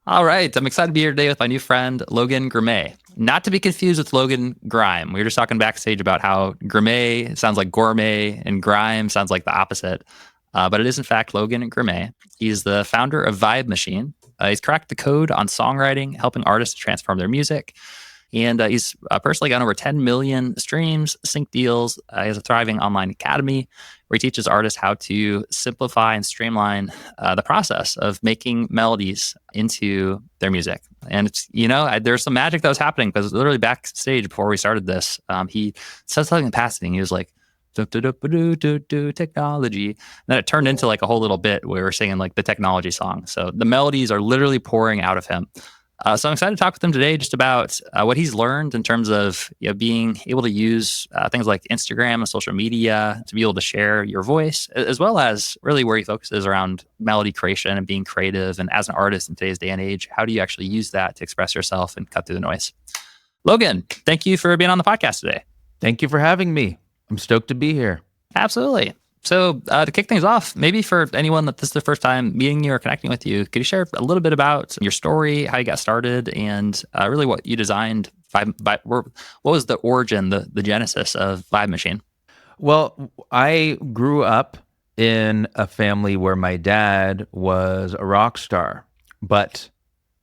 All right. I'm excited to be here today with my new friend, Logan Grimé. Not to be confused with Logan Grime. We were just talking backstage about how Grimé sounds like gourmet and grime sounds like the opposite. But it is, in fact, Logan Grimé. He's the founder of ViB3 MACHiNE. He's cracked the code on songwriting, helping artists transform their music. And he's personally got over 10 million streams, sync deals. He has a thriving online academy where he teaches artists how to simplify and streamline the process of making melodies into their music. And it's, there's some magic that was happening because literally backstage before we started this, he said something in passing. He was like, technology. And then it turned into like a whole little bit where we were singing like the technology song. So the melodies are literally pouring out of him. So I'm excited to talk with him today just about what he's learned in terms of being able to use things like Instagram and social media to be able to share your voice, as well as really where he focuses around melody creation and being creative. And as an artist in today's day and age, how do you actually use that to express yourself and cut through the noise? Logan, thank you for being on the podcast today. Thank you for having me. I'm stoked to be here. Absolutely. So to kick things off, maybe for anyone that this is the first time meeting you or connecting with you, could you share a little bit about your story, how you got started, and really what you designed? What was the origin, the genesis of ViB3 MACHiNE? Well, I grew up in a family where my dad was a rock star, but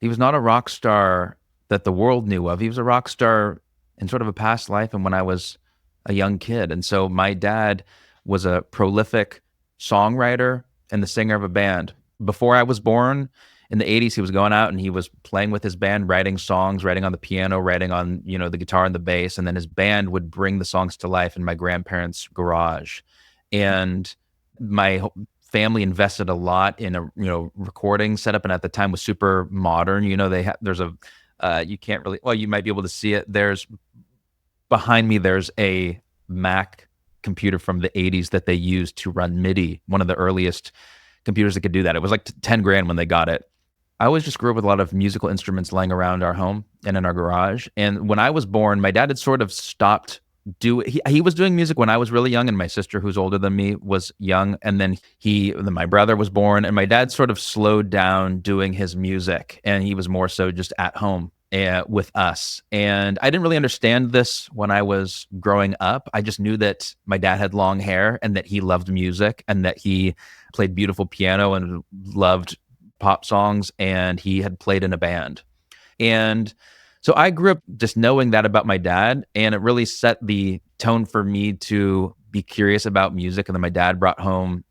he was not a rock star that the world knew of. He was a rock star in sort of a past life and when I was a young kid. And so my dad was a prolific songwriter and the singer of a band. Before I was born, in the 80s, he was going out and he was playing with his band, writing songs, writing on the piano, writing on, the guitar and the bass. And then his band would bring the songs to life in my grandparents' garage. And my family invested a lot in a, recording setup. And at the time was super modern. There's a, you can't really, well, you might be able to see it. Behind me, there's a Mac computer from the 80s that they used to run MIDI, one of the earliest computers that could do that. It was like 10 grand when they got it. I always just grew up with a lot of musical instruments lying around our home and in our garage. And when I was born, my dad had sort of stopped he was doing music when I was really young, and my sister, who's older than me, was young. And then my brother was born, and my dad sort of slowed down doing his music, and he was more so just at home with us. And I didn't really understand this when I was growing up. I just knew that my dad had long hair and that he loved music and that he played beautiful piano and loved pop songs, and he had played in a band. And so I grew up just knowing that about my dad, and it really set the tone for me to be curious about music. And then my dad brought home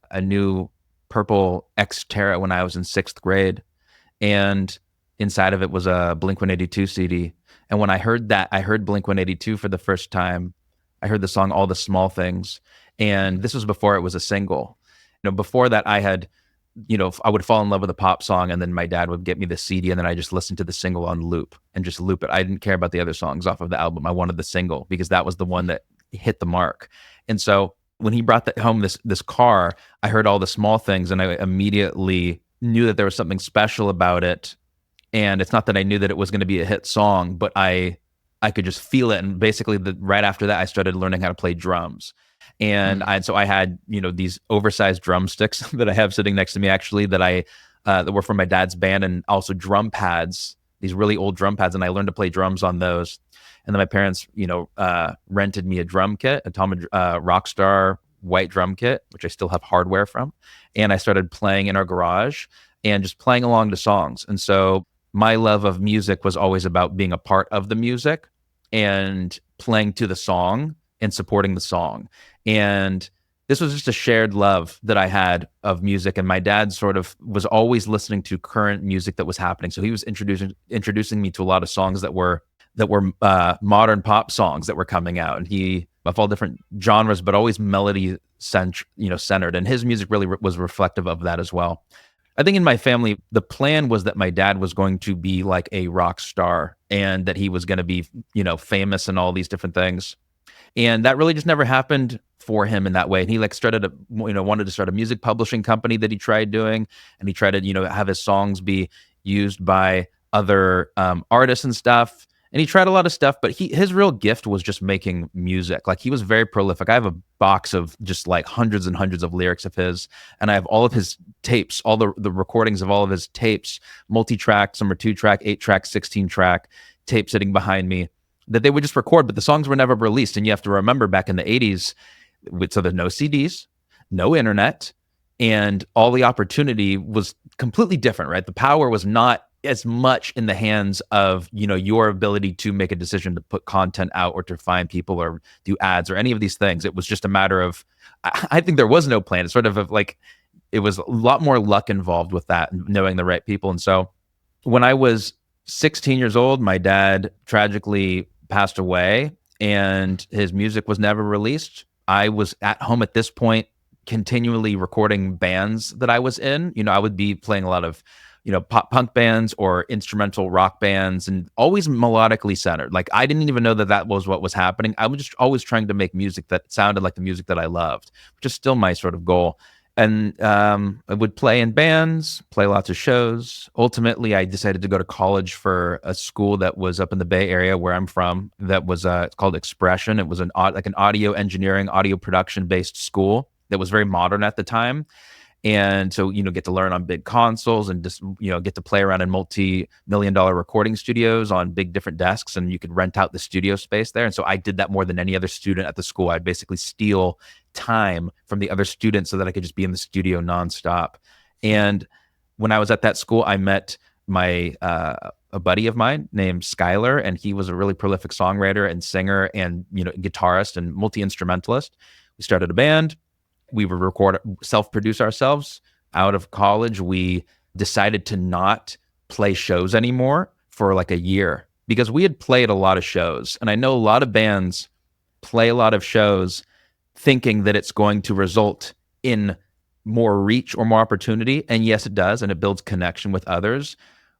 a new purple Xterra when I was in 6th grade, and inside of it was a Blink-182 CD. And when I heard that, I heard Blink-182 for the first time. I heard the song All the Small Things, and this was before it was a single. Before that, I had, I would fall in love with a pop song, and then my dad would get me the CD, and then I just listened to the single on loop and just loop it. I didn't care about the other songs off of the album. I wanted the single because that was the one that hit the mark. And so when he brought home this car, I heard All the Small Things, and I immediately knew that there was something special about it. And it's not that I knew that it was going to be a hit song, but I could just feel it. And basically, right after that, I started learning how to play drums. And I had, these oversized drumsticks that I have sitting next to me, actually, that were from my dad's band, and also drum pads, these really old drum pads. And I learned to play drums on those. And then my parents, rented me a drum kit, a Tom Rockstar white drum kit, which I still have hardware from. And I started playing in our garage and just playing along to songs. And so my love of music was always about being a part of the music and playing to the song and supporting the song. And this was just a shared love that I had of music. And my dad sort of was always listening to current music that was happening. So he was introducing me to a lot of songs that were modern pop songs that were coming out. And he, of all different genres, but always melody centered. And his music really was reflective of that as well. I think in my family, the plan was that my dad was going to be like a rock star and that he was going to be, famous and all these different things. And that really just never happened for him in that way. And he wanted to start a music publishing company that he tried doing. And he tried to, have his songs be used by other artists and stuff. And he tried a lot of stuff, but his real gift was just making music. Like, he was very prolific. I have a box of just like hundreds and hundreds of lyrics of his, and I have all of his tapes, all the recordings of all of his tapes, multi-track, some are 2-track, 8-track, 16-track tape sitting behind me that they would just record, but the songs were never released. And you have to remember, back in the 80s, so there's no CDs, no internet, and all the opportunity was completely different, right? The power was not as much in the hands of, your ability to make a decision to put content out or to find people or do ads or any of these things. It was just a matter of, I think there was no plan. It's sort of like, it was a lot more luck involved with that, knowing the right people. And so when I was 16 years old, my dad tragically passed away and his music was never released. I was at home at this point, continually recording bands that I was in. I would be playing a lot of pop punk bands or instrumental rock bands, and always melodically centered. Like, I didn't even know that was what was happening. I was just always trying to make music that sounded like the music that I loved, which is still my sort of goal. And I would play in bands, play lots of shows. Ultimately, I decided to go to college for a school that was up in the Bay Area where I'm from. That was it's called Expression. It was an audio engineering, audio production based school that was very modern at the time. And so, get to learn on big consoles and just, get to play around in multi-million-dollar recording studios on big different desks, and you could rent out the studio space there. And so I did that more than any other student at the school. I'd basically steal time from the other students so that I could just be in the studio nonstop. And when I was at that school, I met a buddy of mine named Skylar, and he was a really prolific songwriter and singer and, guitarist and multi-instrumentalist. We started a band. We would self-produce ourselves. Out of college, we decided to not play shows anymore for like a year, because we had played a lot of shows. And I know a lot of bands play a lot of shows thinking that it's going to result in more reach or more opportunity. And yes, it does. And it builds connection with others.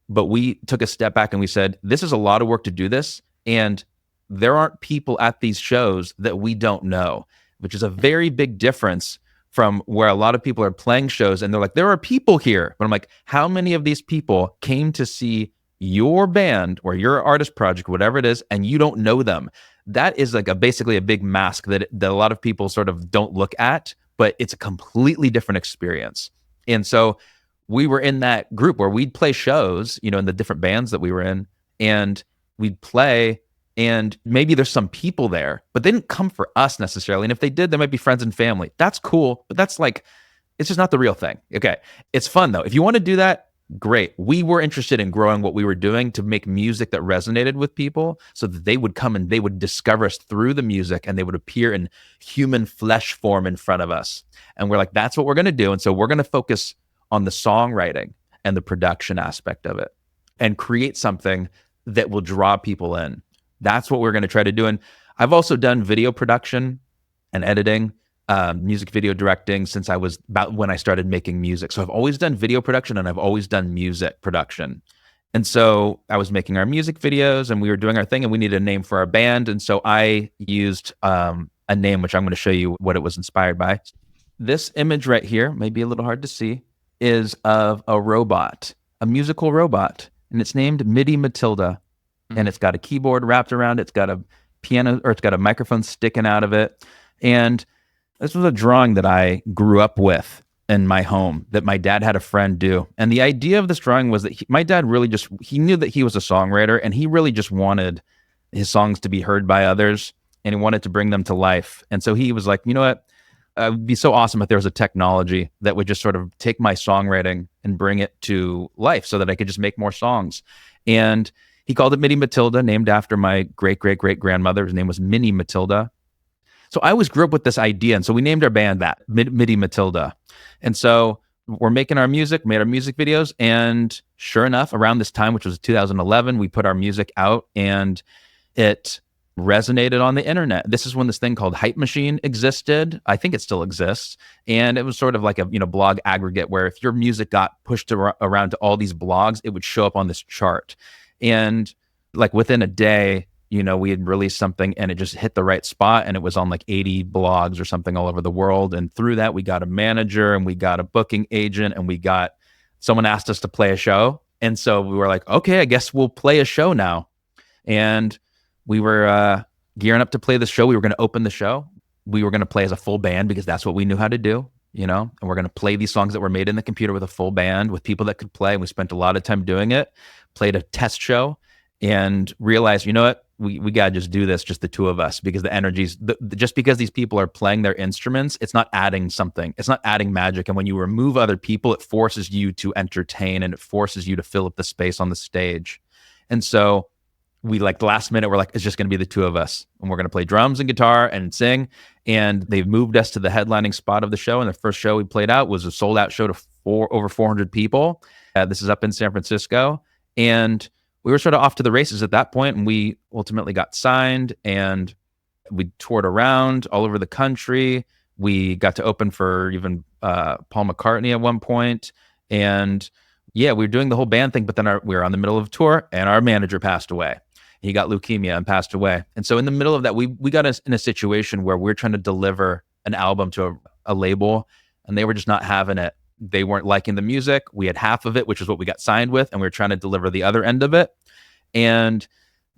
But we took a step back and we said, this is a lot of work to do this. And there aren't people at these shows that we don't know, which is a very big difference from where a lot of people are playing shows and they're like, there are people here. But I'm like, how many of these people came to see your band or your artist project, whatever it is, and you don't know them? That is like basically a big mask that a lot of people sort of don't look at, but it's a completely different experience. And so we were in that group where we'd play shows, in the different bands that we were in, and we'd play, and maybe there's some people there, but they didn't come for us necessarily. And if they did, they might be friends and family. That's cool, but that's like, it's just not the real thing. Okay. It's fun though. If you want to do that, great. We were interested in growing what we were doing to make music that resonated with people so that they would come and they would discover us through the music, and they would appear in human flesh form in front of us. And we're like, that's what we're going to do. And so we're going to focus on the songwriting and the production aspect of it and create something that will draw people in. That's what we're going to try to do. And I've also done video production and editing, music video directing since I was about when I started making music. So I've always done video production and I've always done music production. And so I was making our music videos and we were doing our thing, and we needed a name for our band. And so I used a name, which I'm going to show you what it was inspired by. This image right here, may be a little hard to see, is of a robot, a musical robot, and it's named Mini Matilda. And it's got a keyboard wrapped around it. It's got a piano, or it's got a microphone sticking out of it. And this was a drawing that I grew up with in my home that my dad had a friend do. And the idea of this drawing was that my dad really he knew that he was a songwriter, and he really just wanted his songs to be heard by others, and he wanted to bring them to life. And so he was like, you know what? It would be so awesome if there was a technology that would just sort of take my songwriting and bring it to life so that I could just make more songs. And he called it Mini Matilda, named after my great-great-great-grandmother. His name was Mini Matilda. So I always grew up with this idea. And so we named our band that, Mini Matilda. And so we're making our music, made our music videos. And sure enough, around this time, which was 2011, we put our music out and it resonated on the internet. This is when this thing called Hype Machine existed. I think it still exists. And it was sort of like a blog aggregate where if your music got pushed around to all these blogs, it would show up on this chart. And like within a day, we had released something and it just hit the right spot, and it was on like 80 blogs or something all over the world. And through that, we got a manager and we got a booking agent, and someone asked us to play a show. And so we were like, okay, I guess we'll play a show now. And we were gearing up to play the show. We were going to open the show. We were going to play as a full band because that's what we knew how to do, and we're going to play these songs that were made in the computer with a full band with people that could play. And we spent a lot of time doing it, played a test show, and realized, you know what, we got to just do this, just the two of us, because the energies, just because these people are playing their instruments, it's not adding something. It's not adding magic. And when you remove other people, it forces you to entertain and it forces you to fill up the space on the stage. And so we, like, the last minute, we're like, it's just going to be the two of us, and we're going to play drums and guitar and sing. And they've moved us to the headlining spot of the show. And the first show we played out was a sold out show to over 400 people. This is up in San Francisco. And we were sort of off to the races at that point, and we ultimately got signed, and we toured around all over the country. We got to open for even Paul McCartney at one point. And yeah, we were doing the whole band thing, but then we were on the middle of a tour, and our manager passed away. He got leukemia and passed away. And so in the middle of that, we got us in a situation where we're trying to deliver an album to a label, and they were just not having it. They weren't liking the music. We had half of it, which is what we got signed with, and we were trying to deliver the other end of it. And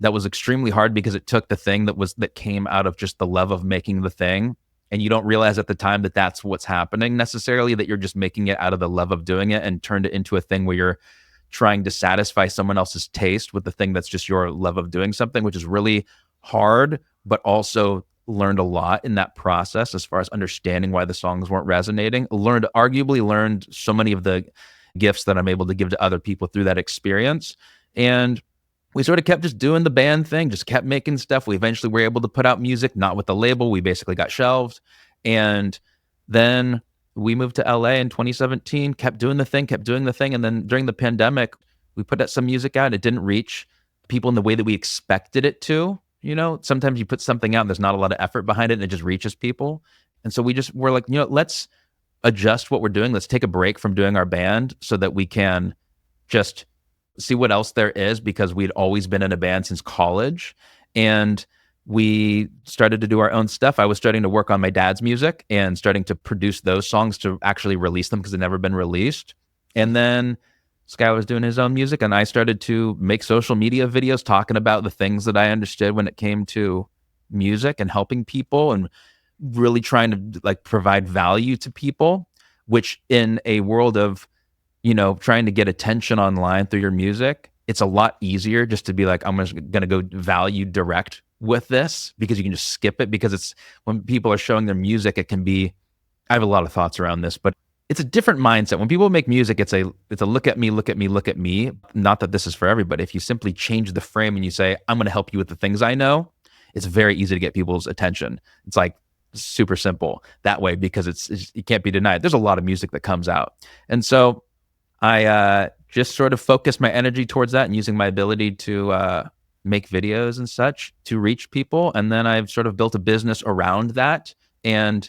that was extremely hard because it took the thing that came out of just the love of making the thing. And you don't realize at the time that that's what's happening necessarily, that you're just making it out of the love of doing it and turned it into a thing where you're trying to satisfy someone else's taste with the thing that's just your love of doing something, which is really hard, but also learned a lot in that process as far as understanding why the songs weren't resonating. Arguably learned so many of the gifts that I'm able to give to other people through that experience. And we sort of kept just doing the band thing, just kept making stuff. We eventually were able to put out music, not with the label. We basically got shelved. And then we moved to LA in 2017, kept doing the thing. And then during the pandemic, we put out some music out. It didn't reach people in the way that we expected it to. Sometimes you put something out and there's not a lot of effort behind it and it just reaches people. And so we're like, let's adjust what we're doing. Let's take a break from doing our band so that we can just see what else there is, because we'd always been in a band since college. And we started to do our own stuff. I was starting to work on my dad's music and starting to produce those songs to actually release them because they'd never been released. And then Sky was doing his own music, and I started to make social media videos talking about the things that I understood when it came to music and helping people and really trying to provide value to people, which in a world of, trying to get attention online through your music, it's a lot easier just to be like, I'm just going to go value direct with this, because you can just skip it, because it's when people are showing their music, it can be, I have a lot of thoughts around this, but it's a different mindset. When people make music, it's a look at me, look at me, look at me. Not that this is for everybody. If you simply change the frame and you say, I'm going to help you with the things I know, it's very easy to get people's attention. It's like super simple that way, because it can't be denied. There's a lot of music that comes out. And so I just sort of focused my energy towards that and using my ability to make videos and such to reach people. And then I've sort of built a business around that. And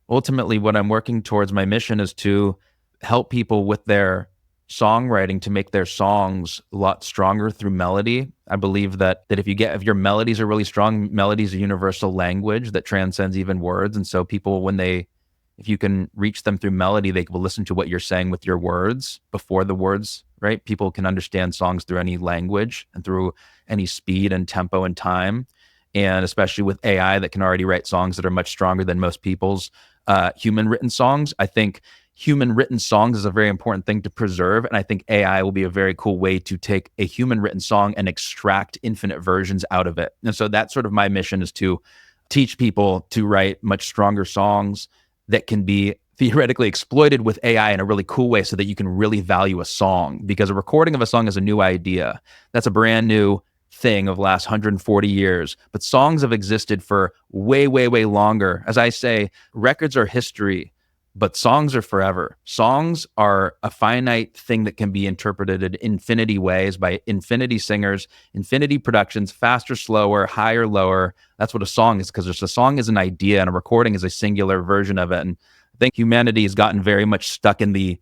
ultimately what I'm working towards, my mission is to help people with their songwriting to make their songs a lot stronger through melody. I believe that if your melodies are really strong, melody is a universal language that transcends even words. And so people, if you can reach them through melody, they will listen to what you're saying with your words before the words, right? People can understand songs through any language and through any speed and tempo and time. And especially with AI that can already write songs that are much stronger than most people's human written songs. I think human written songs is a very important thing to preserve. And I think AI will be a very cool way to take a human written song and extract infinite versions out of it. And so that's sort of my mission, is to teach people to write much stronger songs that can be theoretically exploited with AI in a really cool way so that you can really value a song. Because a recording of a song is a new idea. That's a brand new thing of the last 140 years. But songs have existed for way, way, way longer. As I say, records are history, but songs are forever. Songs are a finite thing that can be interpreted in infinity ways by infinity singers, infinity productions, faster, slower, higher, lower. That's what a song is, because a song is an idea and a recording is a singular version of it. And I think humanity has gotten very much stuck in the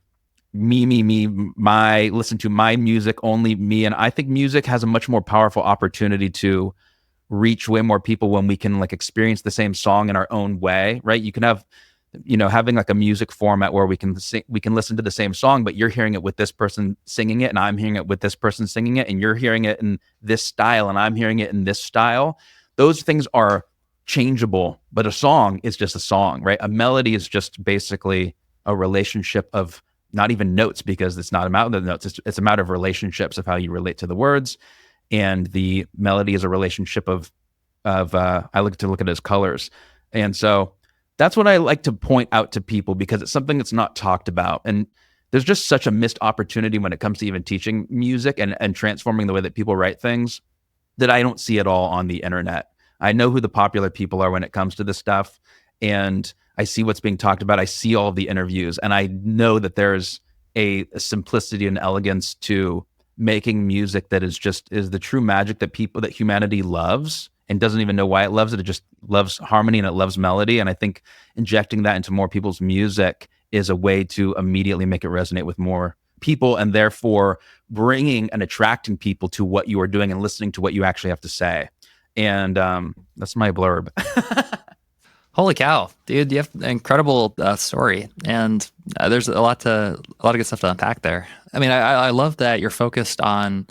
me, my, listen to my music, only me. And I think music has a much more powerful opportunity to reach way more people when we can experience the same song in our own way, right? having like a music format where we can listen to the same song, but you're hearing it with this person singing it, and I'm hearing it with this person singing it, and you're hearing it in this style, and I'm hearing it in this style. Those things are changeable, but a song is just a song, right? A melody is just basically a relationship of not even notes, because it's not about the notes. It's a matter of relationships, of how you relate to the words, and the melody is a relationship of I like to look at it as colors. And so that's what I like to point out to people, because it's something that's not talked about. And there's just such a missed opportunity when it comes to even teaching music and transforming the way that people write things, that I don't see at all on the internet. I know who the popular people are when it comes to this stuff, and I see what's being talked about. I see all of the interviews, and I know that there's a simplicity and elegance to making music that is the true magic that humanity loves, and doesn't even know why it loves it. It just loves harmony and it loves melody. And I think injecting that into more people's music is a way to immediately make it resonate with more people, and therefore bringing and attracting people to what you are doing and listening to what you actually have to say. And that's my blurb. Holy cow, dude! You have an incredible story, and there's a lot of good stuff to unpack there. I mean, I love that you're focused on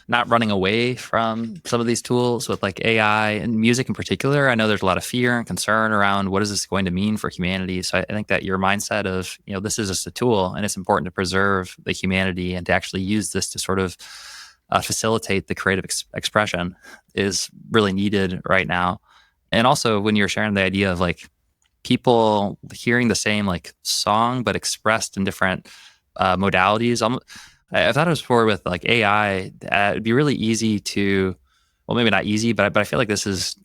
not running away from some of these tools with like AI and music in particular. I know there's a lot of fear and concern around what is this going to mean for humanity. So I think that your mindset of, this is just a tool, and it's important to preserve the humanity and to actually use this to sort of facilitate the creative expression is really needed right now. And also when you're sharing the idea of like people hearing the same like song, but expressed in different modalities. I thought it was before with like AI, it'd be really easy to, well, maybe not easy, but I feel like this is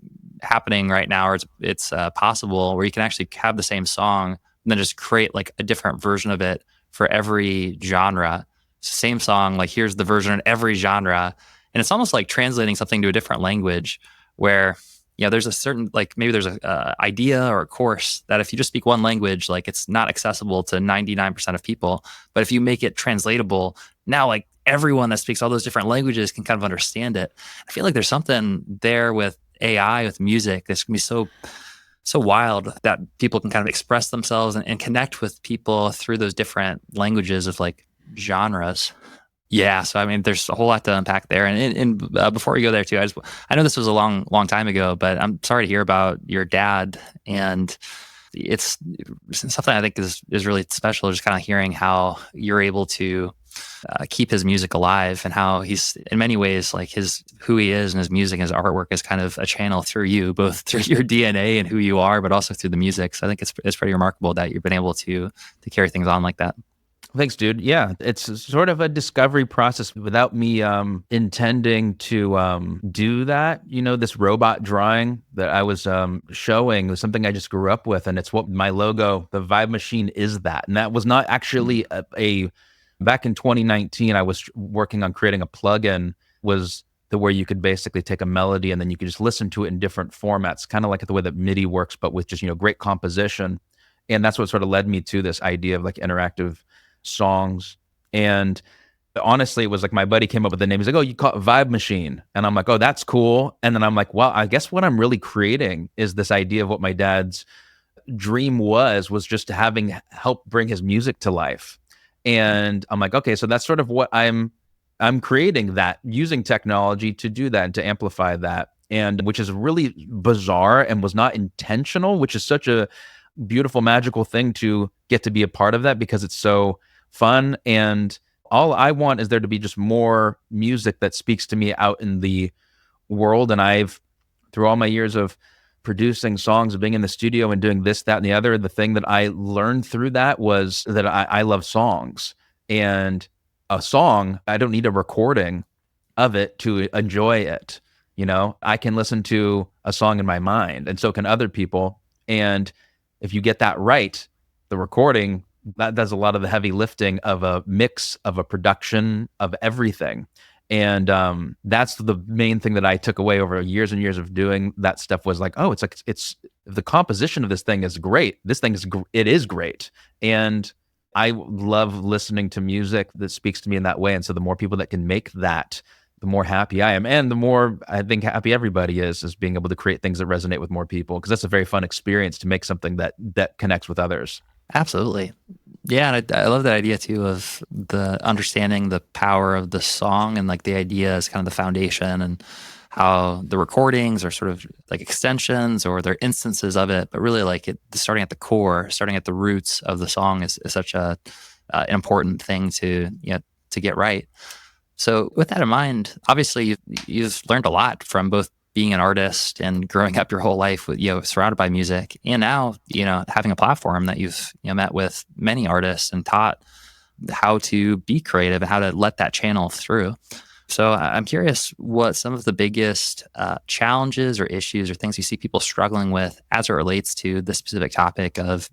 happening right now, or it's possible, where you can actually have the same song and then just create like a different version of it for every genre. Same song, like here's the version in every genre. And it's almost like translating something to a different language where, there's a certain, like maybe there's a idea or a course that if you just speak one language, like it's not accessible to 99% of people. But if you make it translatable, now like everyone that speaks all those different languages can kind of understand it. I feel like there's something there with AI, with music, that's gonna be so wild that people can kind of express themselves and connect with people through those different languages of like genres. Yeah, so I mean, there's a whole lot to unpack there. And before we go there too, I know this was a long time ago, but I'm sorry to hear about your dad. And it's something I think is really special, just kind of hearing how you're able to keep his music alive, and how he's in many ways like who he is and his music and his artwork is kind of a channel through you, both through your DNA and who you are, but also through the music. So I think it's pretty remarkable that you've been able to carry things on like that. Thanks, dude. Yeah, it's sort of a discovery process without me intending to do that. This robot drawing that I was showing was something I just grew up with, and it's what my logo, the ViB MACHiNE, is that. And that was not actually back in 2019, I was working on creating a plugin, was where you could basically take a melody and then you could just listen to it in different formats, kind of like the way that MIDI works, but with just, great composition. And that's what sort of led me to this idea of like interactive songs. And honestly, it was like my buddy came up with the name. He's like, "Oh, you call it ViB MACHiNE." And I'm like, "Oh, that's cool." And then I'm like, well, I guess what I'm really creating is this idea of what my dad's dream was just having help bring his music to life. And I'm like, okay, so that's sort of what I'm creating, that using technology to do that and to amplify that. And which is really bizarre and was not intentional, which is such a beautiful, magical thing to get to be a part of that, because it's so fun. And all I want is there to be just more music that speaks to me out in the world. And I've, through all my years of producing songs and being in the studio and doing this, that, and the other, the thing that I learned through that was that I love songs. And a song, I don't need a recording of it to enjoy it. I can listen to a song in my mind, and so can other people. And if you get that right, the recording, that does a lot of the heavy lifting of a mix, of a production, of everything. And that's the main thing that I took away over years and years of doing that stuff, was like, oh, it's the composition of this thing is great. This thing it is great. And I love listening to music that speaks to me in that way. And so the more people that can make that the more happy I am. And the more I think happy everybody is being able to create things that resonate with more people, because that's a very fun experience to make something that connects with others. Absolutely. Yeah, and I love that idea too of the understanding the power of the song, and like the idea is kind of the foundation, and how the recordings are sort of like extensions or they're instances of it, but really like it starting at the core, starting at the roots of the song is such a important thing to to get right. So with that in mind, obviously you've learned a lot from both being an artist and growing up your whole life with surrounded by music, and now having a platform that you've met with many artists and taught how to be creative and how to let that channel through. So I'm curious what some of the biggest challenges or issues or things you see people struggling with as it relates to this specific topic of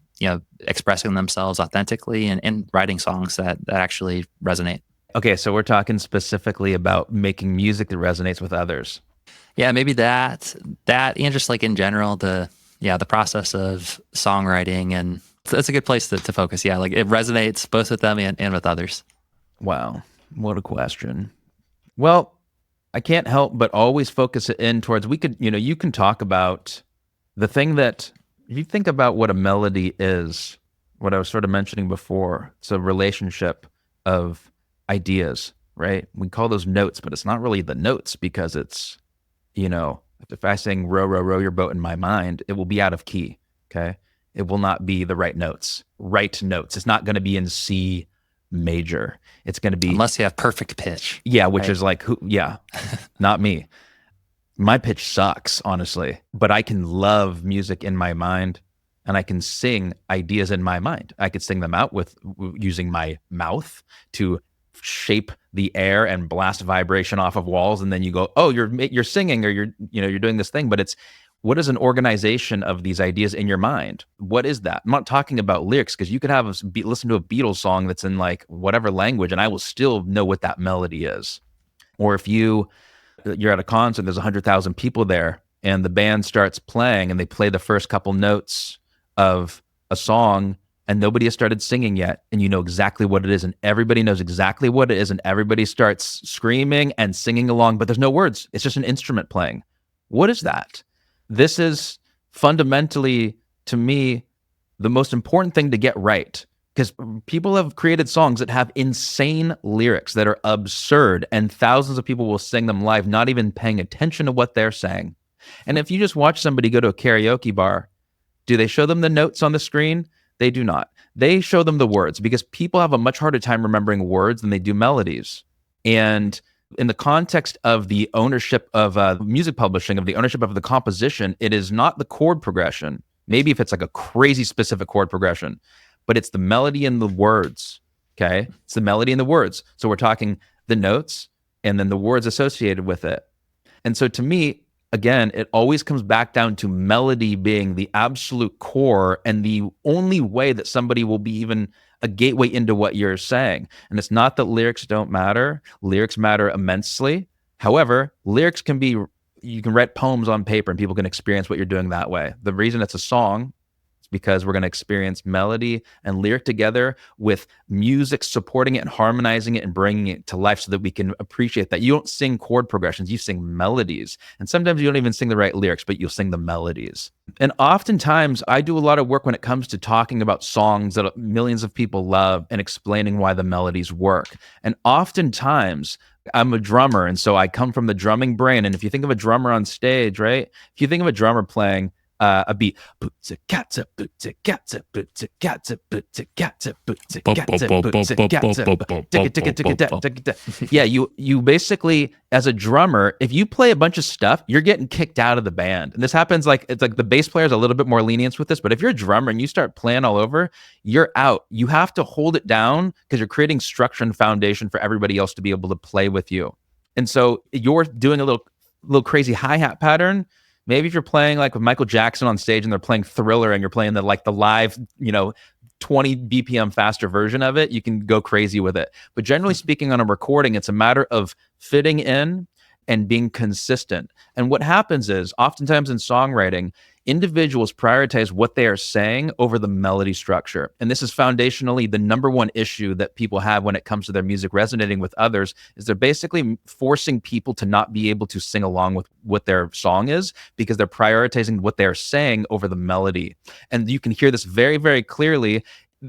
expressing themselves authentically and writing songs that actually resonate. Okay, so we're talking specifically about making music that resonates with others. Yeah, maybe that and just like in general the process of songwriting, and that's a good place to focus. Yeah, like it resonates both with them and with others. Wow, what a question. Well, I can't help but always focus it in towards, you can talk about the thing that, if you think about what a melody is, what I was sort of mentioning before, it's a relationship of ideas, right? We call those notes, but it's not really the notes, because it's, if I sing row, row, row your boat in my mind, it will be out of key, okay? It will not be the right notes. It's not going to be in C major. It's going to be, unless you have perfect pitch. Yeah, which is like, not me. My pitch sucks, honestly, but I can love music in my mind, and I can sing ideas in my mind. I could sing them out with using my mouth to shape the air and blast vibration off of walls, and then you go, oh, you're singing, or you're doing this thing. But it's, what is an organization of these ideas in your mind? What is that? I'm not talking about lyrics, because you could listen to a Beatles song that's in like whatever language, and I will still know what that melody is. Or if you're at a concert, there's 100,000 people there, and the band starts playing, and they play the first couple notes of a song, and nobody has started singing yet, and you know exactly what it is, and everybody knows exactly what it is, and everybody starts screaming and singing along, but there's no words. It's just an instrument playing. What is that? This is fundamentally, to me, the most important thing to get right, because people have created songs that have insane lyrics that are absurd, and thousands of people will sing them live, not even paying attention to what they're saying. And if you just watch somebody go to a karaoke bar, do they show them the notes on the screen? They do not. They show them the words, because people have a much harder time remembering words than they do melodies. And in the context of the ownership of music publishing, of the ownership of the composition, it is not the chord progression. Maybe if it's like a crazy specific chord progression, but it's the melody and the words, okay? It's the melody and the words. So we're talking the notes and then the words associated with it. And so to me, again, it always comes back down to melody being the absolute core and the only way that somebody will be even a gateway into what you're saying. And it's not that lyrics don't matter. Lyrics matter immensely. However, lyrics can be, you can write poems on paper and people can experience what you're doing that way. The reason it's a song is because we're going to experience melody and lyric together with music supporting it and harmonizing it and bringing it to life so that we can appreciate that. You don't sing chord progressions, you sing melodies. And sometimes you don't even sing the right lyrics, but you'll sing the melodies. And oftentimes I do a lot of work when it comes to talking about songs that millions of people love and explaining why the melodies work. And oftentimes I'm a drummer, and so I come from the drumming brain. And if you think of a drummer on stage, right? If you think of a drummer playing a beat, yeah, you basically, as a drummer, if you play a bunch of stuff, you're getting kicked out of the band. And this happens it's like the bass player's a little bit more lenient with this, but if you're a drummer and you start playing all over, you're out. You have to hold it down because you're creating structure and foundation for everybody else to be able to play with you. And so you're doing a little crazy hi-hat pattern. Maybe if you're playing like with Michael Jackson on stage and they're playing Thriller and you're playing the live, 20 BPM faster version of it, you can go crazy with it. But generally speaking, on a recording, it's a matter of fitting in and being consistent. And what happens is, oftentimes in songwriting, individuals prioritize what they are saying over the melody structure. And this is foundationally the number one issue that people have when it comes to their music resonating with others, is they're basically forcing people to not be able to sing along with what their song is, because they're prioritizing what they're saying over the melody. And you can hear this very, very clearly.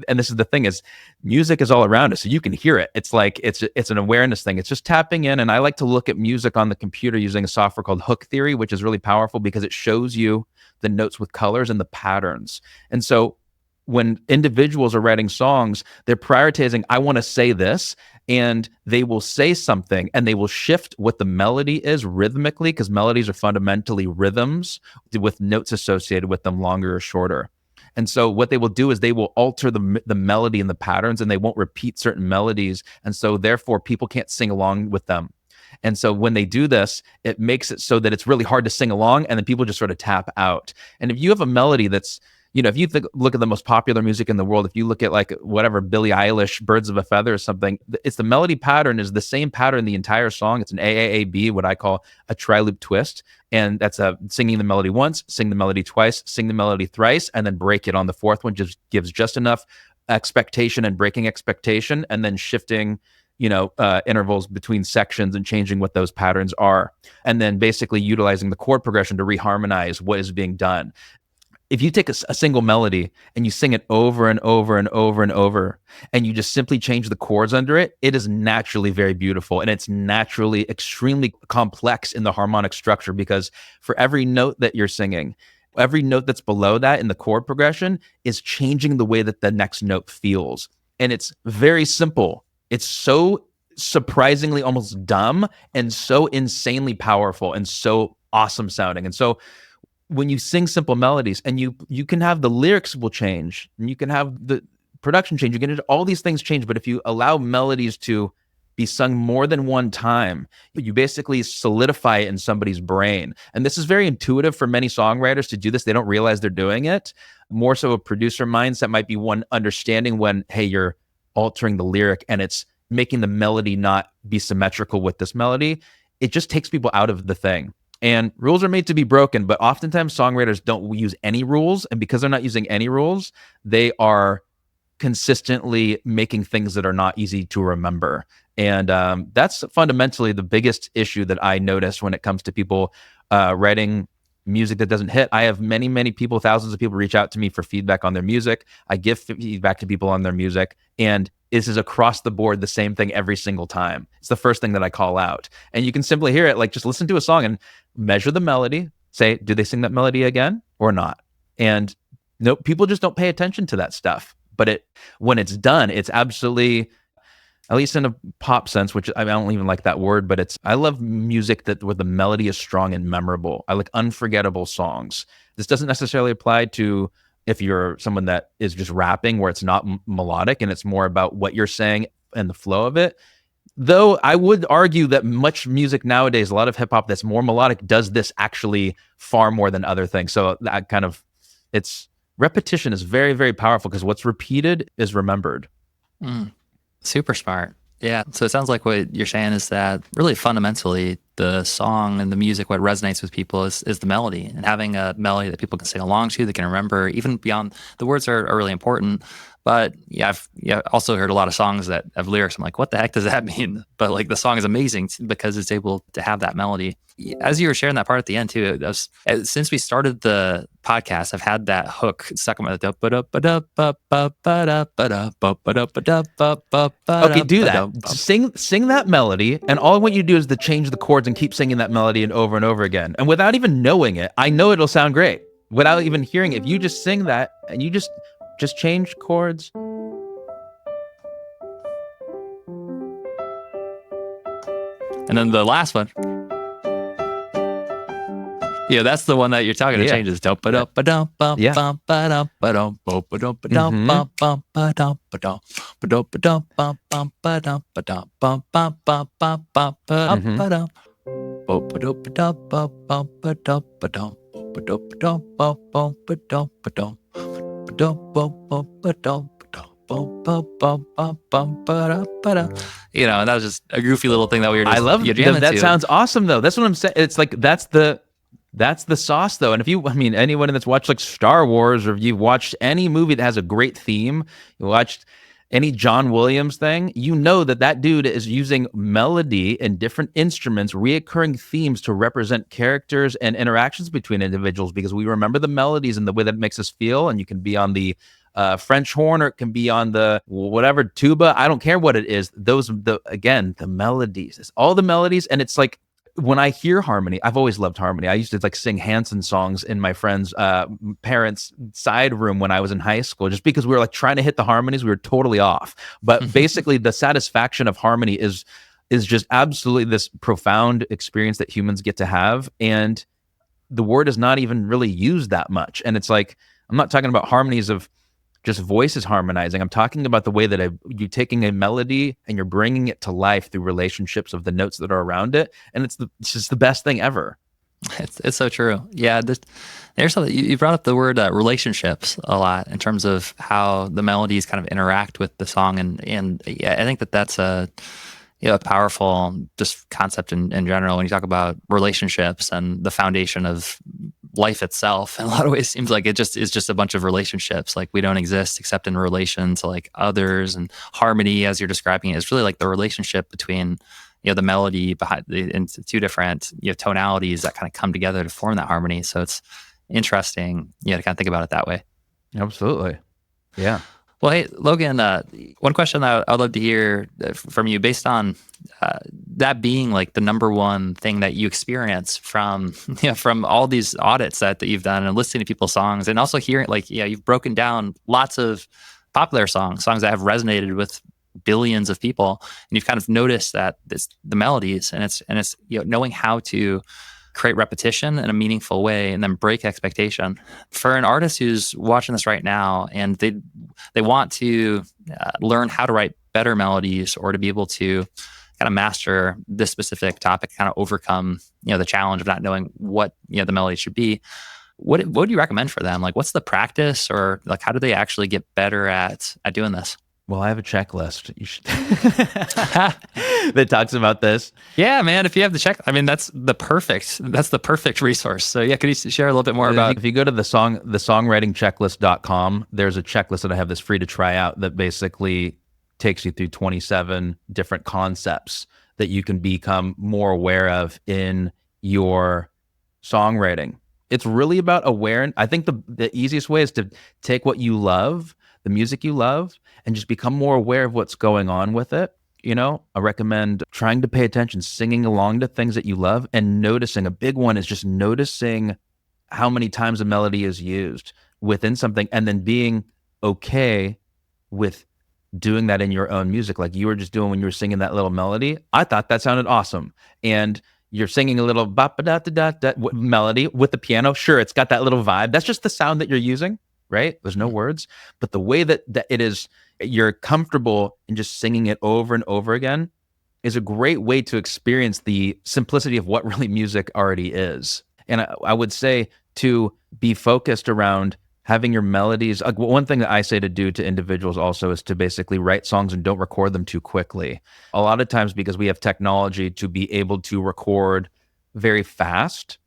And this is the thing, is music is all around us, so you can hear it. It's like it's an awareness thing. It's just tapping in. And I like to look at music on the computer using a software called Hook Theory, which is really powerful because it shows you the notes with colors and the patterns. And so when individuals are writing songs, they're prioritizing, I want to say this, and they will say something and they will shift what the melody is rhythmically, because melodies are fundamentally rhythms with notes associated with them, longer or shorter. And so what they will do is they will alter the melody and the patterns, and they won't repeat certain melodies. And so therefore people can't sing along with them. And so when they do this, it makes it so that it's really hard to sing along, and then people just sort of tap out. And if you have a melody that's, if you look at the most popular music in the world, if you look at like whatever, Billie Eilish, Birds of a Feather or something, it's the melody pattern is the same pattern the entire song. It's an AAAB, what I call a tri-loop twist. And that's singing the melody once, sing the melody twice, sing the melody thrice, and then break it on the fourth one. Just gives just enough expectation and breaking expectation, and then shifting intervals between sections and changing what those patterns are. And then basically utilizing the chord progression to reharmonize what is being done. If you take a single melody and you sing it over and over and over and over, and you just simply change the chords under it, it is naturally very beautiful. And it's naturally extremely complex in the harmonic structure, because for every note that you're singing, every note that's below that in the chord progression is changing the way that the next note feels. And it's very simple. It's so surprisingly almost dumb and so insanely powerful and so awesome sounding. And so when you sing simple melodies, and you can have the lyrics will change, and you can have the production change, you can all these things change, but if you allow melodies to be sung more than one time, you basically solidify it in somebody's brain. And this is very intuitive for many songwriters to do this. They don't realize they're doing it. More so a producer mindset might be one understanding when, hey, you're altering the lyric and it's making the melody not be symmetrical with this melody. It just takes people out of the thing. And rules are made to be broken, but oftentimes songwriters don't use any rules. And because they're not using any rules, they are consistently making things that are not easy to remember. And that's fundamentally the biggest issue that I notice when it comes to people writing music that doesn't hit. I have many, many people, thousands of people reach out to me for feedback on their music. I give feedback to people on their music, and this is across the board the same thing every single time. It's the first thing that I call out. And you can simply hear it, like just listen to a song and measure the melody, say, do they sing that melody again or not? And no, people just don't pay attention to that stuff. But when it's done, it's absolutely, at least in a pop sense, which I don't even like that word, but I love music where the melody is strong and memorable. I like unforgettable songs. This doesn't necessarily apply to if you're someone that is just rapping, where it's not melodic and it's more about what you're saying and the flow of it. Though I would argue that much music nowadays, a lot of hip hop that's more melodic, does this actually far more than other things. So that repetition is very, very powerful, because what's repeated is remembered. Super smart. Yeah. So it sounds like what you're saying is that really fundamentally the song and the music, what resonates with people is the melody, and having a melody that people can sing along to, they can remember, even beyond the words are really important. But yeah, I've also heard a lot of songs that have lyrics. I'm like, what the heck does that mean? But like the song is amazing because it's able to have that melody. As you were sharing that part at the end too, since we started the podcast, I've had that hook stuck in my. Okay, do that. Sing that melody, and all I want you to do is to change the chords and keep singing that melody and over again. And without even knowing it, I know it'll sound great. Without even hearing it, if you just sing that and you just change chords. And then the last one. Yeah, that's the one that you're talking to changes. You know, and that was just a goofy little thing that we were just, I love that. That sounds awesome though. That's what I'm saying. It's like that's the That's the sauce, though. And if you, I mean, anyone that's watched like Star Wars, or if you've watched any movie that has a great theme, you watched any John Williams thing, you know that that dude is using melody and different instruments, reoccurring themes to represent characters and interactions between individuals, because we remember the melodies and the way that it makes us feel. And you can be on the French horn, or it can be on the whatever tuba. I don't care what it is. Again, the melodies, it's all the melodies. And it's like, when I hear harmony, I've always loved harmony. I used to like sing Hanson songs in my friend's parents' side room when I was in high school, just because we were like trying to hit the harmonies. We were totally off. But basically, the satisfaction of harmony is just absolutely this profound experience that humans get to have. And the word is not even really used that much. And it's like, I'm not talking about harmonies of just voices harmonizing. I'm talking about the way that you're taking a melody and you're bringing it to life through relationships of the notes that are around it. And it's just the best thing ever. It's so true. Yeah. There's something, you brought up the word relationships a lot in terms of how the melodies kind of interact with the song. And yeah, I think that's a powerful just concept in general. When you talk about relationships and the foundation of life itself, in a lot of ways, it seems like it just is just a bunch of relationships. Like we don't exist except in relation to like others, and harmony, as you're describing it, is really like the relationship between the melody behind the two different tonalities that kind of come together to form that harmony. So it's interesting, to kind of think about it that way. Absolutely, yeah. Well, hey, Logan, one question that I'd love to hear from you, based on that being like the number one thing that you experience from from all these audits that you've done and listening to people's songs, and also hearing like, you've broken down lots of popular songs that have resonated with billions of people, and you've kind of noticed that the melodies and it's knowing how to create repetition in a meaningful way and then break expectation. For an artist who's watching this right now and they want to learn how to write better melodies, or to be able to kind of master this specific topic, kind of overcome the challenge of not knowing what the melody should be, what would you recommend for them? Like, what's the practice, or like how do they actually get better at doing this? Well, I have a checklist you should that talks about this. Yeah, man. If you have the check, I mean, that's the perfect resource. So yeah, could you share a little bit more about? If you go to the songwritingchecklist.com, there's a checklist that I have that's free to try out that basically takes you through 27 different concepts that you can become more aware of in your songwriting. It's really about awareness. I think the easiest way is to take what you love, the music you love, and just become more aware of what's going on with it. I recommend trying to pay attention, singing along to things that you love, and noticing. A big one is just noticing how many times a melody is used within something, and then being okay with doing that in your own music. Like you were just doing when you were singing that little melody. I thought that sounded awesome. And you're singing a little ba-ba-da-da-da melody with the piano. Sure, it's got that little vibe. That's just the sound that you're using, right? There's no words. But the way that it is, you're comfortable in just singing it over and over again, is a great way to experience the simplicity of what really music already is. And I would say to be focused around having your melodies. Like one thing that I say to do to individuals also is to basically write songs and don't record them too quickly. A lot of times, because we have technology to be able to record very fast,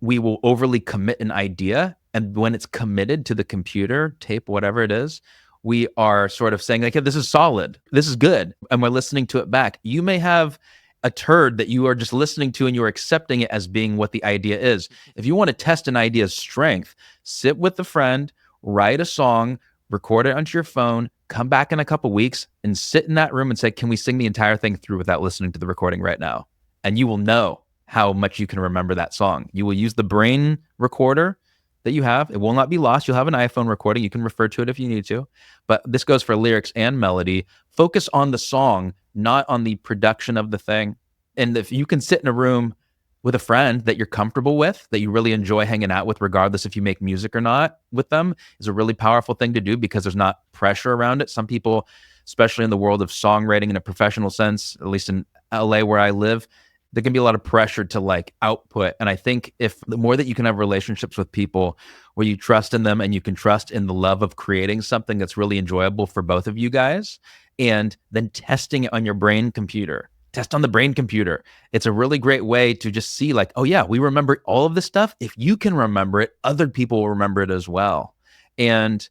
we will overly commit an idea. And when it's committed to the computer, tape, whatever it is, we are sort of saying like, hey, this is solid, this is good. And we're listening to it back. You may have a turd that you are just listening to and you're accepting it as being what the idea is. If you want to test an idea's strength, sit with a friend, write a song, record it onto your phone, come back in a couple weeks and sit in that room and say, can we sing the entire thing through without listening to the recording right now? And you will know how much you can remember that song. You will use the brain recorder that you have. It will not be lost. You'll have an iPhone recording. You can refer to it if you need to. But this goes for lyrics and melody. Focus on the song, not on the production of the thing. And if you can sit in a room with a friend that you're comfortable with, that you really enjoy hanging out with, regardless if you make music or not with them, is a really powerful thing to do because there's not pressure around it. Some people, especially in the world of songwriting in a professional sense, at least in LA where I live, there can be a lot of pressure to like output. And I think if the more that you can have relationships with people where you trust in them and you can trust in the love of creating something that's really enjoyable for both of you guys, and then testing it on your brain computer, test on the brain computer. It's a really great way to just see like, oh yeah, we remember all of this stuff. If you can remember it, other people will remember it as well. And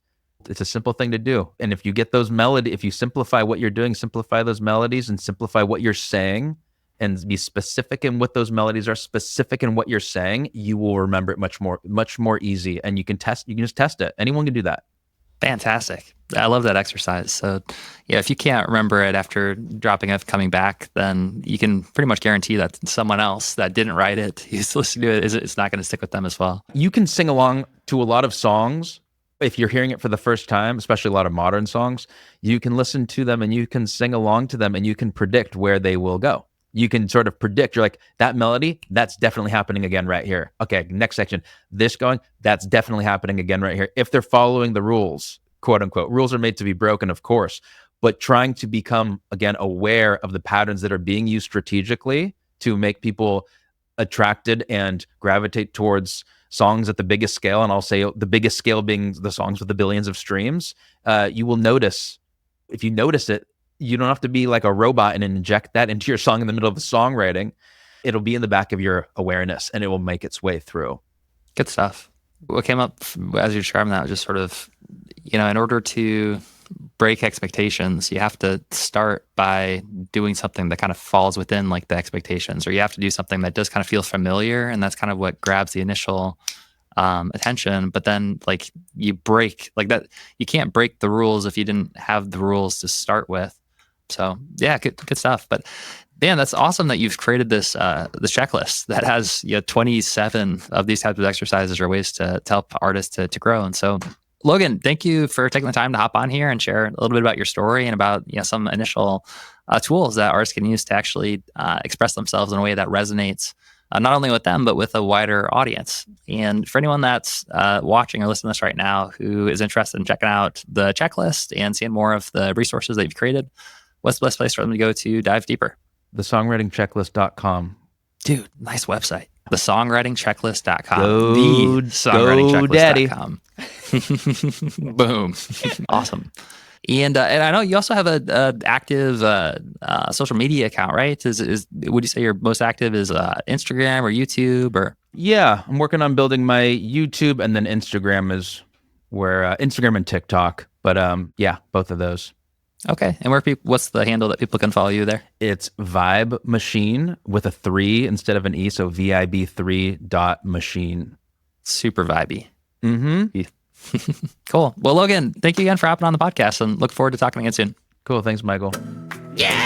it's a simple thing to do. And if you get those if you simplify what you're doing, simplify those melodies and simplify what you're saying and be specific in what those melodies are, specific in what you're saying, you will remember it much more easy. And you can just test it. Anyone can do that. Fantastic. I love that exercise. So yeah, if you can't remember it after dropping it, coming back, then you can pretty much guarantee that someone else that didn't write it, who's listening to it, it's not going to stick with them as well. You can sing along to a lot of songs. If you're hearing it for the first time, especially a lot of modern songs, you can listen to them and you can sing along to them and you can predict where they will go. You can sort of predict, you're like, that melody, that's definitely happening again right here. Okay, next section, this going, that's definitely happening again right here. If they're following the rules, quote unquote, rules are made to be broken, of course, but trying to become, again, aware of the patterns that are being used strategically to make people attracted and gravitate towards songs at the biggest scale. And I'll say the biggest scale being the songs with the billions of streams. You will notice, if you notice it, you don't have to be like a robot and inject that into your song in the middle of the songwriting. It'll be in the back of your awareness and it will make its way through. Good stuff. What came up as you're describing that was just sort of, in order to break expectations, you have to start by doing something that kind of falls within like the expectations, or you have to do something that does kind of feel familiar. And that's kind of what grabs the initial attention. But then like you break like that, you can't break the rules if you didn't have the rules to start with. So yeah, good stuff. But man, that's awesome that you've created this checklist that has 27 of these types of exercises or ways to help artists to grow. And so, Logan, thank you for taking the time to hop on here and share a little bit about your story and about some initial tools that artists can use to actually express themselves in a way that resonates not only with them but with a wider audience. And for anyone that's watching or listening to this right now who is interested in checking out the checklist and seeing more of the resources that you've created, what's the best place for them to go to dive deeper? thesongwritingchecklist.com. Dude, nice website. Thesongwritingchecklist.com. Go thesongwritingchecklist.com. Boom. Awesome. And I know you also have a active social media account, right? Would you say your most active is Instagram or YouTube or? Yeah, I'm working on building my YouTube, and then Instagram is where Instagram and TikTok. But yeah, both of those. Okay. And what's the handle that people can follow you there? It's ViB MACHiNE with a 3 instead of an E. So VIB3.MACHiNE. Super vibey. Mm-hmm. Cool. Well, Logan, thank you again for hopping on the podcast and look forward to talking again soon. Cool. Thanks, Michael. Yeah.